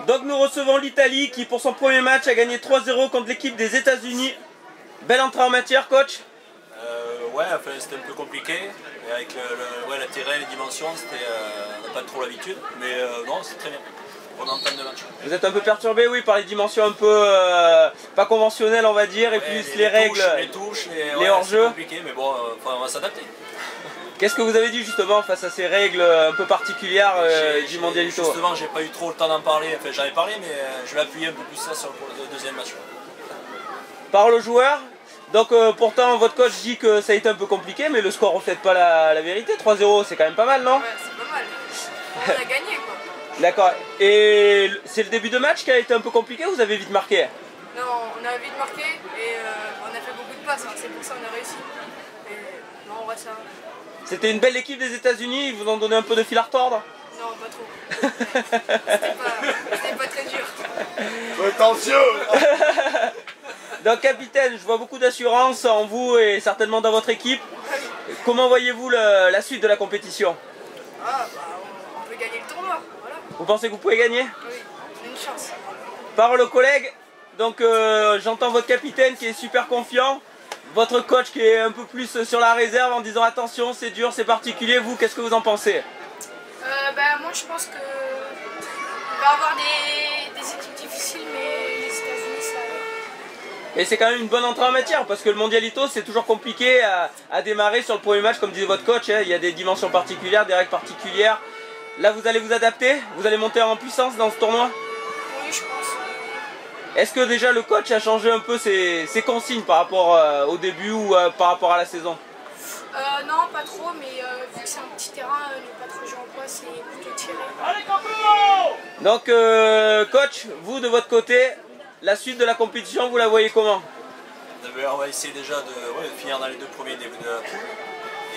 Donc nous recevons l'Italie qui pour son premier match a gagné 3-0 contre l'équipe des États-Unis. Belle entrée en matière, coach. Ouais, enfin, c'était un peu compliqué. Et avec le terrain, les dimensions, on n'a pas trop l'habitude. Mais non, c'est très bien. On entame de match. Vous êtes un peu perturbé, oui, par les dimensions un peu pas conventionnelles, on va dire, et ouais, plus les règles, les touches, les hors-jeux. C'est compliqué, mais bon, on va s'adapter. Qu'est-ce que vous avez dit justement face à ces règles un peu particulières du Mondialito? Justement, j'ai pas eu trop le temps d'en parler. Enfin, j'en ai parlé, mais je vais appuyer un peu plus ça sur le deuxième match. Parole aux joueurs. Donc pourtant votre coach dit que ça a été un peu compliqué, mais le score reflète pas la vérité. 3-0 c'est quand même pas mal, non? Ouais, c'est pas mal. On a gagné quoi. D'accord. Et c'est le début de match qui a été un peu compliqué ou vous avez vite marqué? Non, on a vite marqué et on a fait beaucoup de passes, hein. C'est pour ça qu'on a réussi. Et non, on va ça. C'était une belle équipe des États-Unis, ils vous ont donné un peu de fil à retordre? Non, pas trop. C'était pas très dur. Attention. Donc capitaine, je vois beaucoup d'assurance en vous et certainement dans votre équipe. Comment voyez-vous la suite de la compétition? Ah, bah, on peut gagner le tournoi, voilà. Vous pensez que vous pouvez gagner? Oui, on a une chance. Parole aux collègues. Donc j'entends votre capitaine qui est super confiant, votre coach qui est un peu plus sur la réserve en disant attention, c'est dur, c'est particulier. Vous, qu'est-ce que vous en pensez? Moi je pense que on va avoir des équipes difficiles, mais les États-Unis ça. Et c'est quand même une bonne entrée en matière parce que le Mondialito c'est toujours compliqué à démarrer sur le premier match, comme disait votre coach, hein, il y a des dimensions particulières, des règles particulières. Là vous allez vous adapter, vous allez monter en puissance dans ce tournoi? Oui, je pense. Est-ce que déjà le coach a changé un peu ses consignes par rapport au début ou par rapport à la saison? Non, pas trop, mais vu que c'est un petit terrain, ne pas trop jouer en poids, c'est plutôt tiré. Donc coach, vous de votre côté, la suite de la compétition, vous la voyez comment? On va essayer déjà de finir dans les deux premiers débuts de la poule.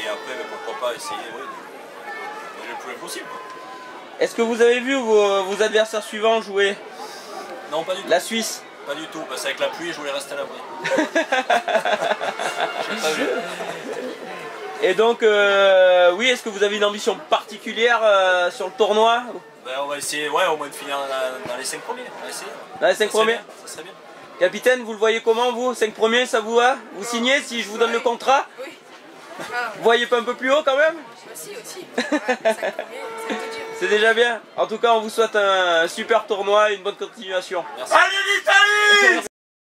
Et après, pourquoi pas essayer le plus possible. Est-ce que vous avez vu vos adversaires suivants jouer? Non, pas du tout. La Suisse? Pas du tout, parce qu'avec la pluie, je voulais rester à l'abri. J'ai pas vu. Et donc, oui, est-ce que vous avez une ambition particulière sur le tournoi? Ben, on va essayer, ouais, au moins de finir dans les 5 premiers. On va essayer. Dans les 5 premiers? Ça serait bien. Capitaine, vous le voyez comment, vous? 5 premiers, ça vous va? Vous signez si je vous donne le contrat? Oui. Vous voyez pas un peu plus haut quand même? Si, aussi. Ouais, 5 premiers, c'est un peu dur. C'est déjà bien. En tout cas, on vous souhaite un super tournoi et une bonne continuation. Merci. Allez l'Italie!